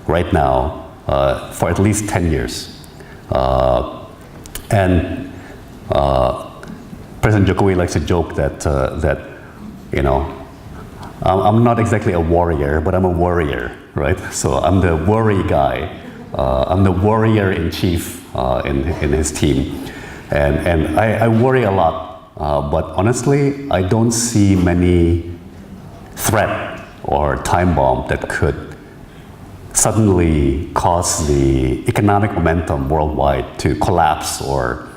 right now for at least 10 years. And President Jokowi likes to joke that, I'm not exactly a warrior, but I'm a warrior, right? So I'm the worry guy. I'm the warrior in chief in his team. And I worry a lot, but honestly, I don't see many threat or time bomb that could suddenly cause the economic momentum worldwide to collapse or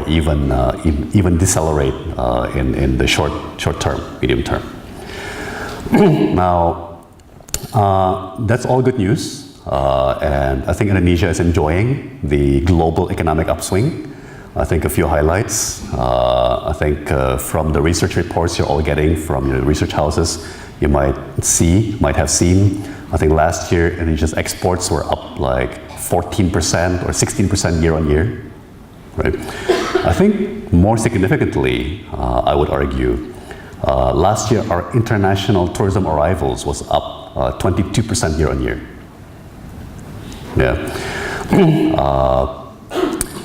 even decelerate in the short term, medium term. Now, that's all good news, and I think Indonesia is enjoying the global economic upswing. I think a few highlights. I think from the research reports you're all getting from your research houses, you might have seen, I think last year Indonesia's exports were up like 14% or 16% year on year, right? I think more significantly, I would argue, last year our international tourism arrivals was up 22% year on year. Yeah.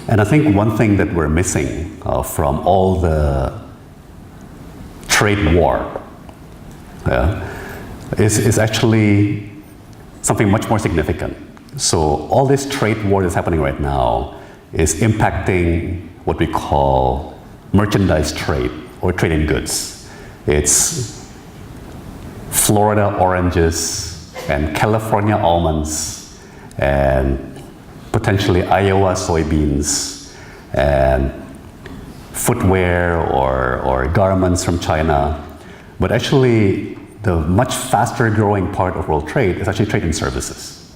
And I think one thing that we're missing from all the trade war is actually something much more significant. So all this trade war that's happening right now is impacting what we call merchandise trade or trade in goods. It's Florida oranges and California almonds and potentially Iowa soybeans and footwear or garments from China. But actually, the much faster growing part of world trade is actually trade in services,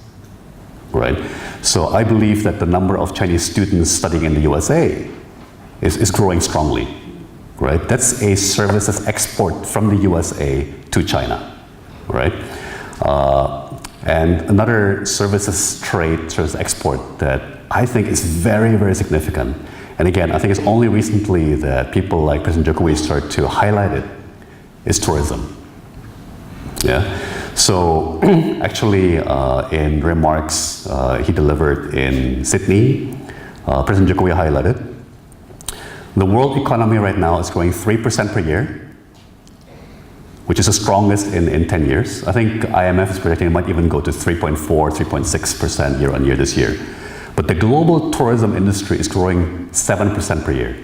right? So I believe that the number of Chinese students studying in the USA is growing strongly, right? That's a services export from the USA to China, right? And another services trade, service export that I think is very, very significant. And again, I think it's only recently that people like President Jokowi start to highlight it, is tourism. Yeah. So actually, in remarks he delivered in Sydney, President Jokowi highlighted the world economy right now is growing 3% per year, which is the strongest in 10 years. I think IMF is predicting it might even go to 3.4, 3.6% year on year this year. But the global tourism industry is growing 7% per year.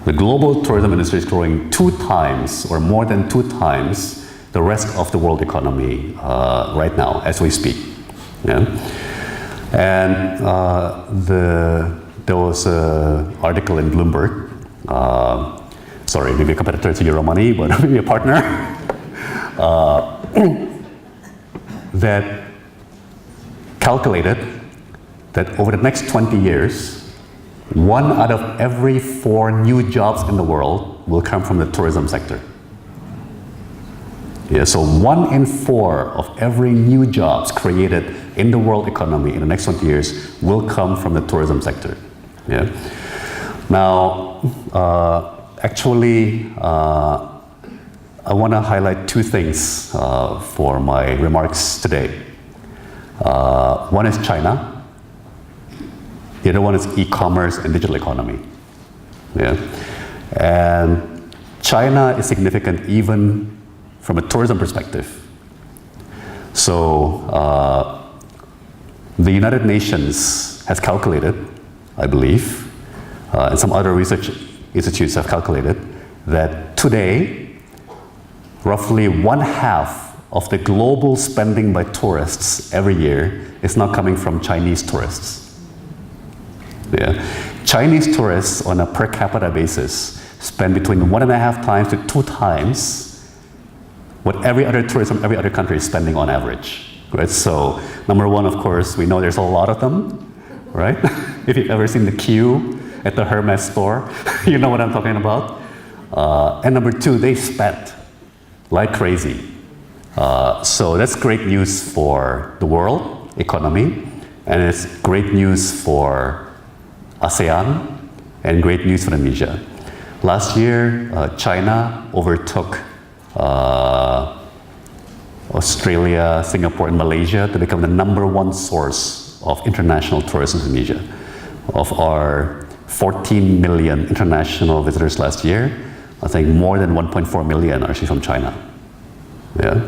The global tourism industry is growing 2 times or more than 2 times the rest of the world economy right now as we speak. Yeah? And there was an article in Bloomberg, sorry, maybe a competitor to Euromoney, but maybe a partner, that calculated that over the next 20 years, 1 out of every 4 new jobs in the world will come from the tourism sector. Yeah, so 1 in 4 of every new jobs created in the world economy in the next 20 years will come from the tourism sector. Yeah. Now, actually, I want to highlight 2 things for my remarks today. One is China. The other one is e-commerce and digital economy. Yeah. And China is significant even from a tourism perspective. So the United Nations has calculated, I believe, and some other research institutes have calculated that today, roughly 1/2 of the global spending by tourists every year is now coming from Chinese tourists. Yeah. Chinese tourists on a per capita basis spend between 1.5 times to 2 times what every other tourist from every other country is spending on average. Right? So, number one, of course, we know there's a lot of them, right? If you've ever seen the queue at the Hermes store, you know what I'm talking about. And number 2, they spent like crazy. So that's great news for the world economy, and it's great news for ASEAN, and great news for Indonesia. Last year, China overtook Australia, Singapore, and Malaysia to become the #1 source of international tourists in Indonesia. Of our 14 million international visitors last year, I think more than 1.4 million are actually from China. Yeah.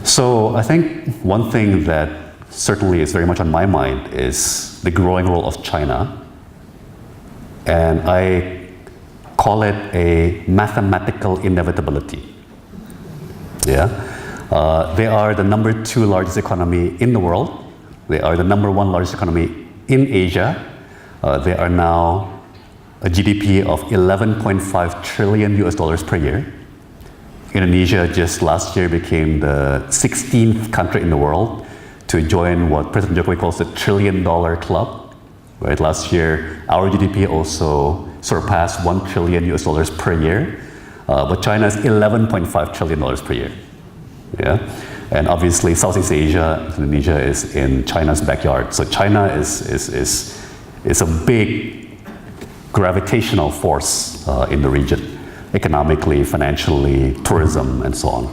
So I think one thing that certainly is very much on my mind is the growing role of China, and I call it a mathematical inevitability. Yeah. They are the #2 largest economy in the world. They are the #1 largest economy in Asia. They are now a GDP of $11.5 trillion per year. Indonesia just last year became the 16th country in the world to join what President Jokowi calls the $1 trillion club. Right? Last year, our GDP also surpassed $1 trillion per year, but China is $11.5 trillion per year. Yeah, and obviously Southeast Asia, Indonesia is in China's backyard. So China is a big gravitational force in the region, economically, financially, tourism, and so on.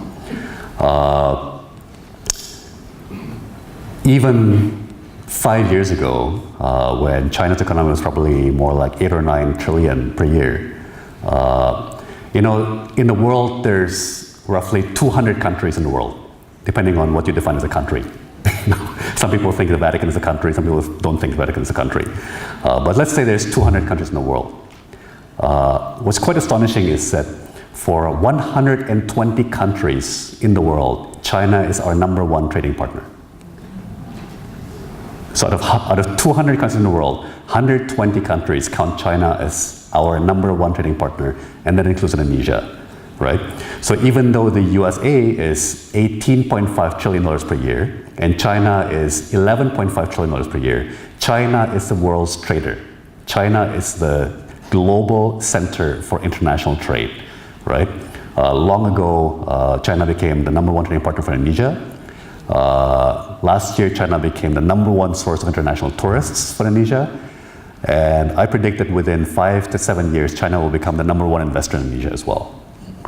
Even 5 years ago, when China's economy was probably more like 8 or 9 trillion per year, you know, in the world there's roughly 200 countries in the world, depending on what you define as a country. Some people think the Vatican is a country, some people don't think the Vatican is a country. But let's say there's 200 countries in the world. What's quite astonishing is that for 120 countries in the world, China is our #1 trading partner. So out of 200 countries in the world, 120 countries count China as our #1 trading partner, and that includes Indonesia, right? So even though the USA is $18.5 trillion per year, and China is $11.5 trillion per year, China is the world's trader. China is the global center for international trade, right? Long ago, China became the #1 trading partner for Indonesia. Last year, China became the #1 source of international tourists for Indonesia. And I predict that within 5 to 7 years, China will become the #1 investor in Indonesia as well,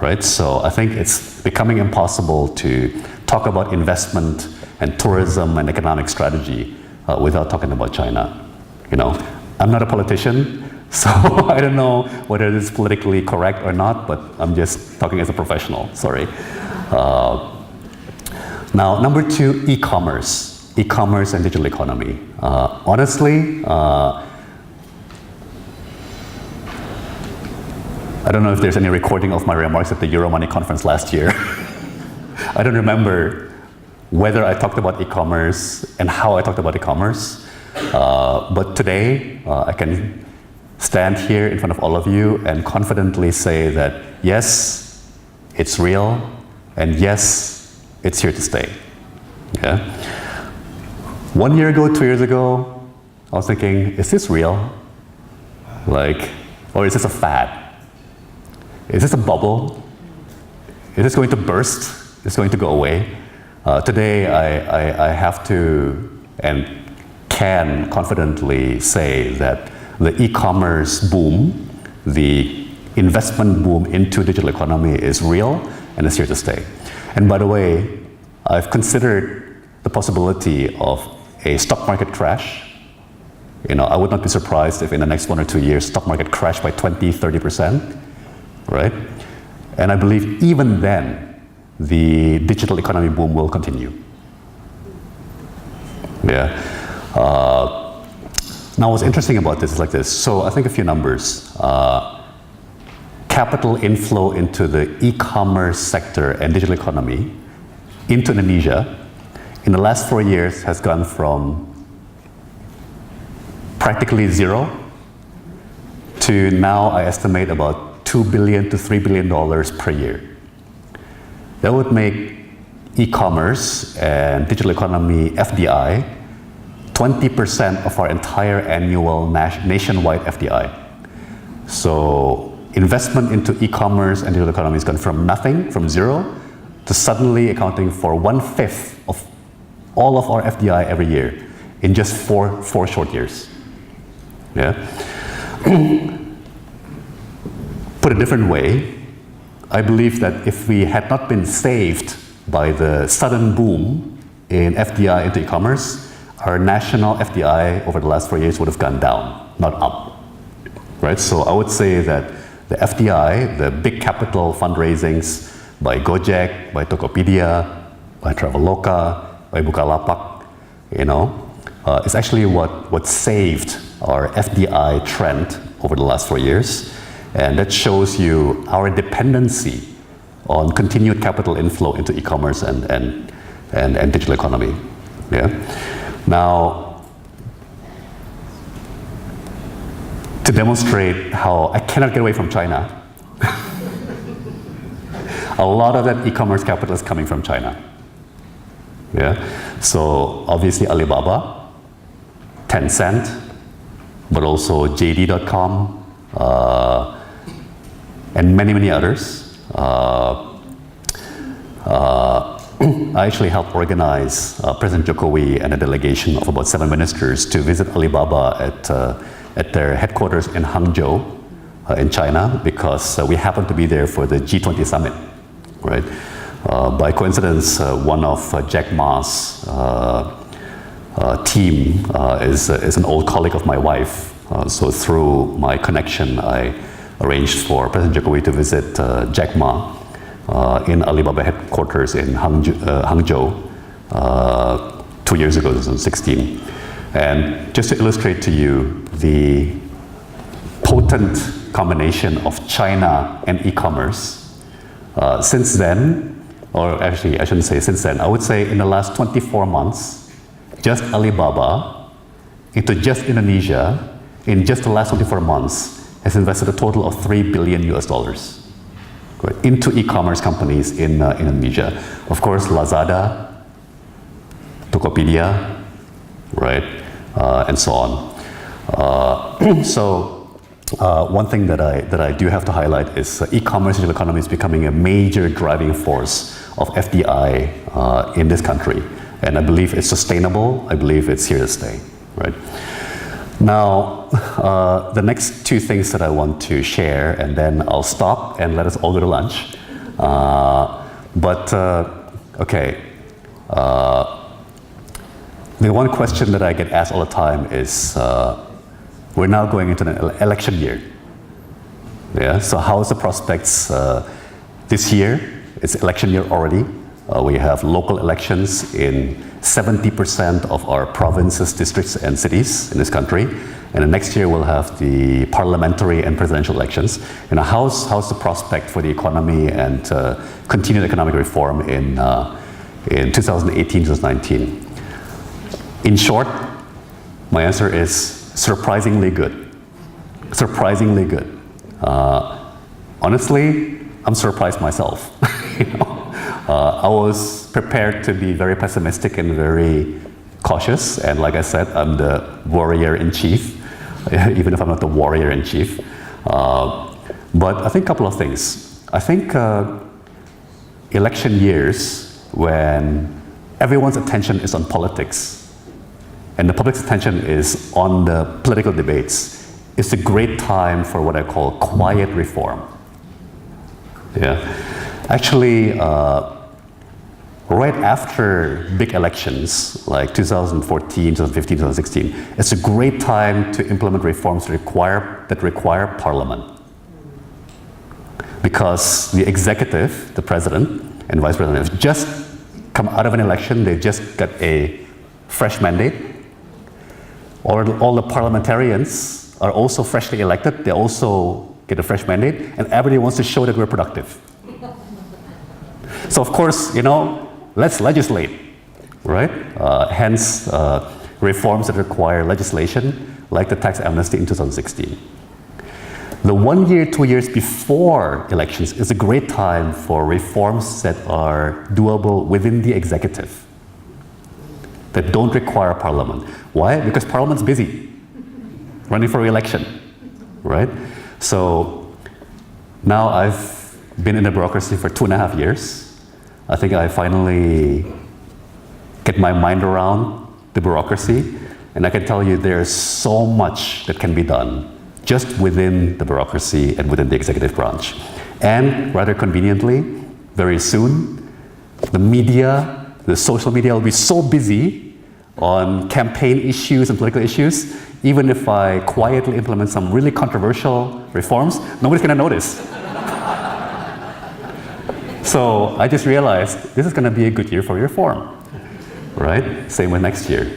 right? So I think it's becoming impossible to talk about investment and tourism and economic strategy without talking about China. You know, I'm not a politician, so I don't know whether this is politically correct or not, but I'm just talking as a professional, sorry. Now, #2, e-commerce. E-commerce and digital economy. Honestly, I don't know if there's any recording of my remarks at the Euromoney conference last year. I don't remember whether I talked about e-commerce and how I talked about e-commerce. But today, I can stand here in front of all of you and confidently say that yes, it's real, and yes, it's here to stay. Okay? 1 year ago, 2 years ago, I was thinking, is this real? Like, or is this a fad? Is this a bubble? Is this going to burst? Is this going to go away? Today, I have to and can confidently say that the e-commerce boom, the investment boom into digital economy is real and is here to stay. And by the way, I've considered the possibility of a stock market crash. You know, I would not be surprised if in the next 1 or 2 years, stock market crashed by 20, 30%, right? And I believe even then, the digital economy boom will continue. Yeah. Now, what's interesting about this is like this. So I think a few numbers. Capital inflow into the e-commerce sector and digital economy into Indonesia in the last 4 years has gone from practically zero to now I estimate about $2 billion to $3 billion per year. That would make e-commerce and digital economy FDI 20% of our entire annual nationwide FDI. So investment into e-commerce and digital economy has gone from nothing, from zero, to suddenly accounting for 1/5 of all of our FDI every year in just four short years. Yeah. Put a different way, I believe that if we had not been saved by the sudden boom in FDI into e-commerce, our national FDI over the last 4 years would have gone down, not up, right? So I would say that the FDI, the big capital fundraisings by Gojek, by Tokopedia, by Traveloka, by Bukalapak, is actually what saved our FDI trend over the last 4 years. And that shows you our dependency on continued capital inflow into e-commerce and digital economy. Yeah. Now, to demonstrate how I cannot get away from China, a lot of that e-commerce capital is coming from China. Yeah. So obviously Alibaba, Tencent, but also JD.com, and many others. I actually helped organize President Jokowi and a delegation of about 7 ministers to visit Alibaba at their headquarters in Hangzhou in China, because we happened to be there for the G20 summit, right? By coincidence, one of Jack Ma's team is an old colleague of my wife. So through my connection, I arranged for President Jokowi to visit Jack Ma in Alibaba headquarters in Hangzhou 2 years ago, 2016. And just to illustrate to you the potent combination of China and e-commerce, since then, or actually I shouldn't say since then, I would say in the last 24 months, just Alibaba into just Indonesia, in just the last 24 months, has invested a total of $3 billion right, into e-commerce companies in Indonesia. Of course, Lazada, Tokopedia, right, and so on. So one thing that I do have to highlight is e-commerce digital economy is becoming a major driving force of FDI in this country. And I believe it's sustainable. I believe it's here to stay, right? Now, the next two things that I want to share, and then I'll stop and let us all go to lunch. Okay. The one question that I get asked all the time is, we're now going into an election year. Yeah, so how is the prospects this year? It's election year already. We have local elections in 70% of our provinces, districts, and cities in this country. And then next year we'll have the parliamentary and presidential elections. And how's the prospect for the economy and continued economic reform in 2018, 2019? In short, my answer is surprisingly good. Surprisingly good. Honestly, I'm surprised myself. I was prepared to be very pessimistic and very cautious, and like I said, I'm the warrior in chief, even if I'm not the warrior in chief. But I think a couple of things. I think election years, when everyone's attention is on politics and the public's attention is on the political debates, it's a great time for what I call quiet reform. Yeah, actually. Right after big elections, like 2014, 2015, 2016, it's a great time to implement reforms that require parliament. Because the executive, the president and vice president, have just come out of an election, they just got a fresh mandate. All the parliamentarians are also freshly elected, they also get a fresh mandate, and everybody wants to show that we're productive. So of course, let's legislate, right? Hence, reforms that require legislation, like the tax amnesty in 2016. The 1 year, 2 years before elections is a great time for reforms that are doable within the executive, that don't require parliament. Why? Because parliament's busy, running for re-election, right? So now I've been in the bureaucracy for 2.5 years. I think I finally get my mind around the bureaucracy, and I can tell you there's so much that can be done just within the bureaucracy and within the executive branch. And rather conveniently, very soon, the media, the social media will be so busy on campaign issues and political issues, even if I quietly implement some really controversial reforms, nobody's going to notice. So I just realized this is going to be a good year for reform, right? Same with next year.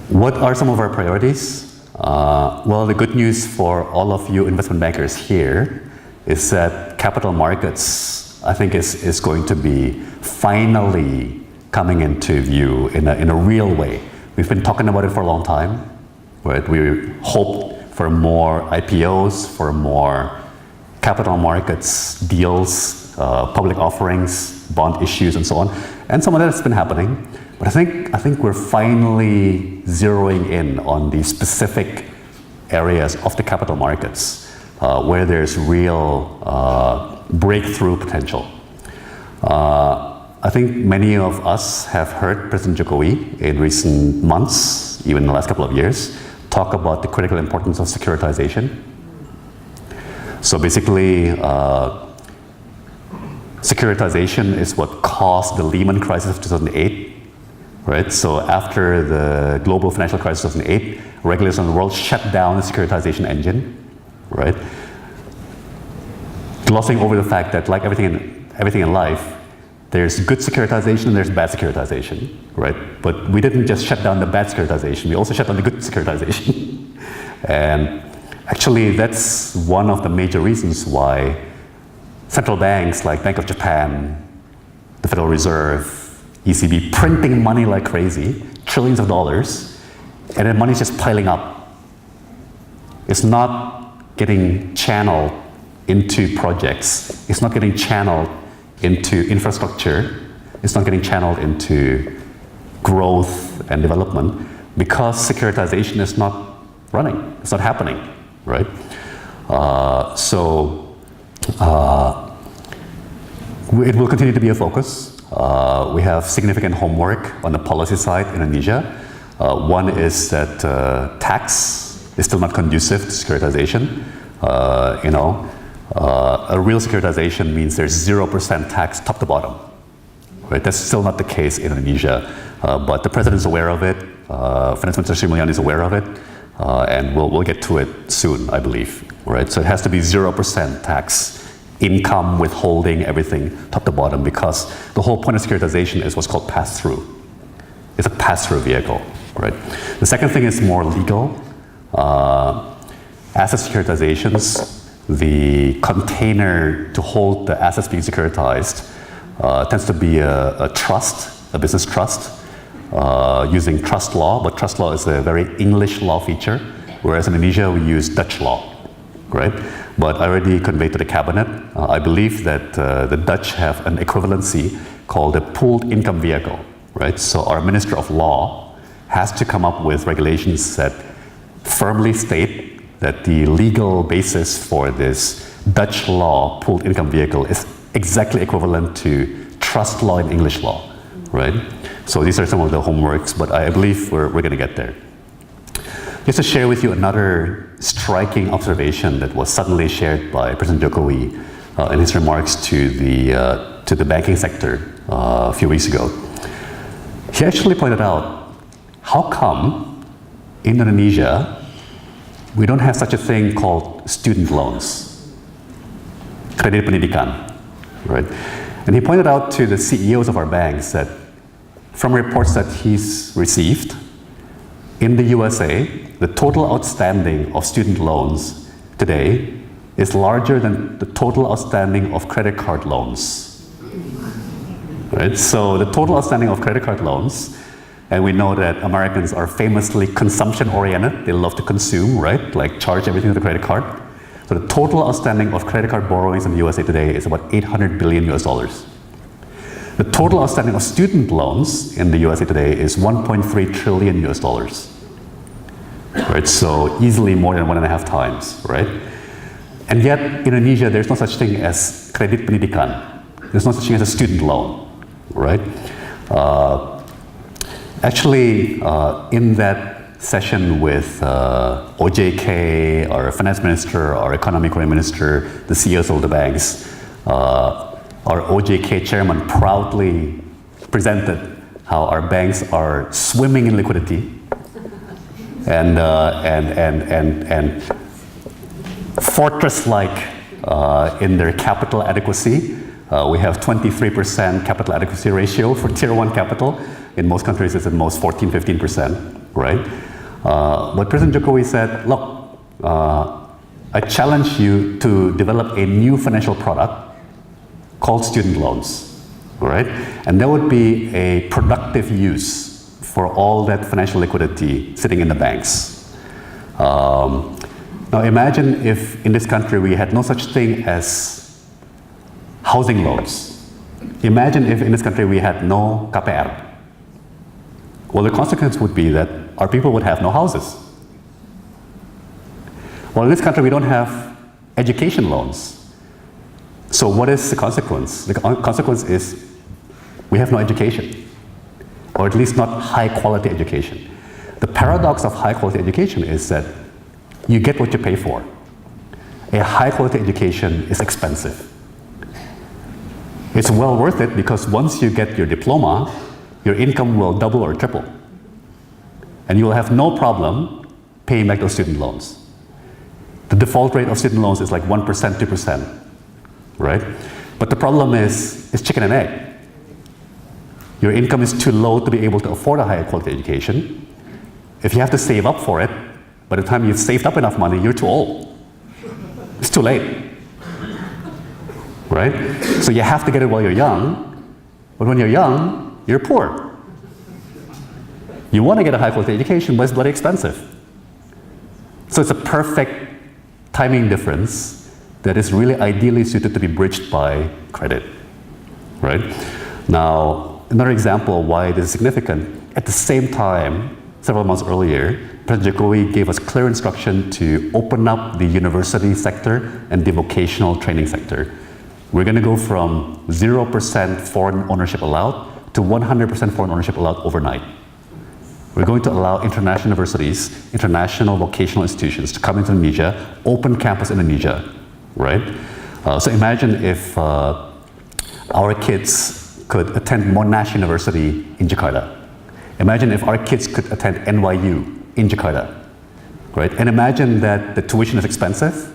What are some of our priorities? Well, the good news for all of you investment bankers here is that capital markets, I think, is going to be finally coming into view in a real way. We've been talking about it for a long time, right? We hoped for more IPOs, for more capital markets deals, public offerings, bond issues, and so on. And some of that has been happening. But I think we're finally zeroing in on the specific areas of the capital markets where there's real breakthrough potential. I think many of us have heard President Jokowi in recent months, even in the last couple of years, talk about the critical importance of securitization. So basically, securitization is what caused the Lehman crisis of 2008, right? So after the global financial crisis of 2008, regulators in the world shut down the securitization engine, right? Glossing over the fact that, like everything in life, there's good securitization and there's bad securitization, right? But we didn't just shut down the bad securitization, we also shut down the good securitization. And actually, that's one of the major reasons why central banks like Bank of Japan, the Federal Reserve, ECB, printing money like crazy, trillions of dollars, and then money's just piling up. It's not getting channeled into projects. It's not getting channeled into infrastructure. It's not getting channeled into growth and development because securitization is not running. It's not happening, right? It will continue to be a focus. We have significant homework on the policy side in Indonesia. One is that tax is still not conducive to securitization. A real securitization means there's 0% tax top to bottom. Right? That's still not the case in Indonesia, but the president is aware of it. Finance Minister Sri Mulyani is aware of it, and we'll get to it soon, I believe. Right? So it has to be 0% tax, income, withholding, everything top to bottom, because the whole point of securitization is what's called pass-through. It's a pass-through vehicle. Right? The second thing is more legal. Asset securitizations. The container to hold the assets being securitized tends to be a trust, a business trust, using trust law, but trust law is a very English law feature, whereas in Indonesia we use Dutch law, right? But I already conveyed to the cabinet, I believe that the Dutch have an equivalency called a pooled income vehicle, right? So our Minister of Law has to come up with regulations that firmly state that the legal basis for this Dutch law pooled income vehicle is exactly equivalent to trust law and English law, right? So these are some of the homeworks, but I believe we're going to get there. Just to share with you another striking observation that was suddenly shared by President Jokowi in his remarks to the banking sector a few weeks ago. He actually pointed out, how come in Indonesia we don't have such a thing called student loans, kredit pendidikan, right? And he pointed out to the CEOs of our banks that from reports that he's received, in the USA, the total outstanding of student loans today is larger than the total outstanding of credit card loans, right? So the total outstanding of credit card loans, and we know that Americans are famously consumption-oriented. They love to consume, right? Like charge everything to the credit card. So the total outstanding of credit card borrowings in the USA today is about $800 billion US. The total outstanding of student loans in the USA today is $1.3 trillion US. Right? So easily more than 1.5 times, right? And yet in Indonesia, there's no such thing as kredit pendidikan. There's no such thing as a student loan, right? Actually, in that session with OJK, our finance minister, our economic minister, the CEOs of the banks, our OJK chairman proudly presented how our banks are swimming in liquidity and fortress-like in their capital adequacy. We have 23% capital adequacy ratio for Tier 1 capital. In most countries, it's at most 14, 15%, right? But President Jokowi said, look, I challenge you to develop a new financial product called student loans, right? And that would be a productive use for all that financial liquidity sitting in the banks. Now imagine if in this country we had no such thing as housing loans. Imagine if in this country we had no KPR. Well, the consequence would be that our people would have no houses. Well, in this country we don't have education loans. So what is the consequence? The consequence is we have no education, or at least not high quality education. The paradox of high quality education is that you get what you pay for. A high quality education is expensive. It's well worth it because once you get your diploma, your income will double or triple. And you will have no problem paying back those student loans. The default rate of student loans is like 1%, 2%, right? But the problem is, it's chicken and egg. Your income is too low to be able to afford a higher quality education. If you have to save up for it, by the time you've saved up enough money, you're too old. It's too late, right? So you have to get it while you're young, but when you're young, you're poor. You want to get a high quality education, but it's bloody expensive. So it's a perfect timing difference that is really ideally suited to be bridged by credit, right? Now, another example of why this is significant, at the same time, several months earlier, President Jokowi gave us clear instruction to open up the university sector and the vocational training sector. We're going to go from 0% foreign ownership allowed to 100% foreign ownership allowed overnight. We're going to allow international universities, international vocational institutions to come into Indonesia, open campus in Indonesia, right? So imagine if our kids could attend Monash University in Jakarta. Imagine if our kids could attend NYU in Jakarta, right? And imagine that the tuition is expensive,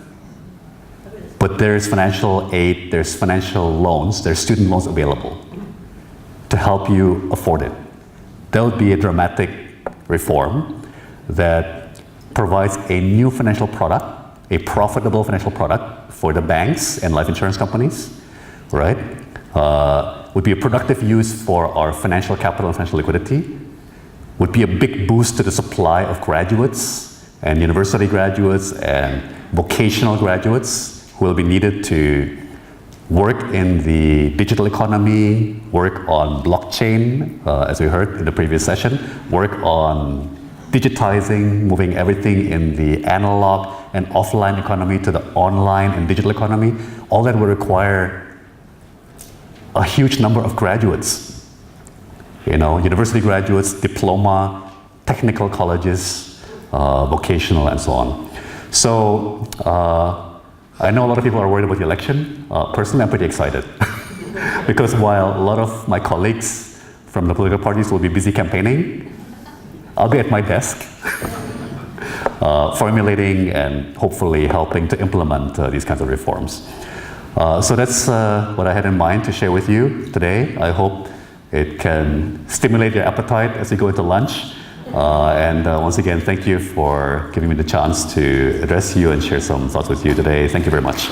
but there's financial aid, there's financial loans, there's student loans available to help you afford it. That would be a dramatic reform that provides a new financial product, a profitable financial product for the banks and life insurance companies, right? Would be a productive use for our financial capital and financial liquidity, would be a big boost to the supply of graduates and university graduates and vocational graduates who will be needed to work in the digital economy, work on blockchain, as we heard in the previous session, work on digitizing, moving everything in the analog and offline economy to the online and digital economy. All that will require a huge number of graduates. You know, university graduates, diploma, technical colleges, vocational, and so on. So, I know a lot of people are worried about the election. Personally, I'm pretty excited. Because while a lot of my colleagues from the political parties will be busy campaigning, I'll be at my desk formulating and hopefully helping to implement these kinds of reforms. So that's what I had in mind to share with you today. I hope it can stimulate your appetite as you go into lunch. And once again, thank you for giving me the chance to address you and share some thoughts with you today. Thank you very much.